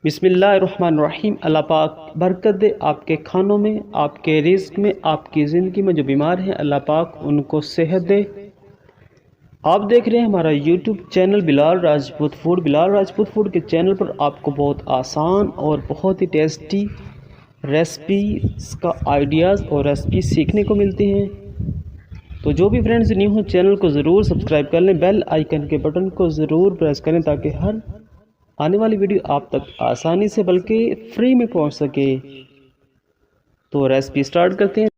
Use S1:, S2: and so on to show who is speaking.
S1: बिस्मिल्लाहिर्रहमानिर्रहीम। अल्लाह पाक बरकत दे आपके खानों में, आपके रिज़्क़ में, आपकी ज़िंदगी में। जो बीमार हैं अल्लाह पाक उनको सेहत दे। आप देख रहे हैं हमारा YouTube channel Bilal Rajput food. Bilal Rajput food के चैनल पर आपको बहुत आसान और बहुत ही टेस्टी रेसिपीज़ का आइडियाज़ और रेसिपी सीखने को मिलते हैं। तो जो भी फ्रेंड्स न्यू हो चैनल को ज़रूर सब्सक्राइब कर लें, बेल आइकन के बटन को ज़रूर प्रेस करें ताकि हर आने वाली वीडियो आप तक आसानी से बल्कि फ्री में पहुंच सके। तो रेसिपी स्टार्ट करते हैं।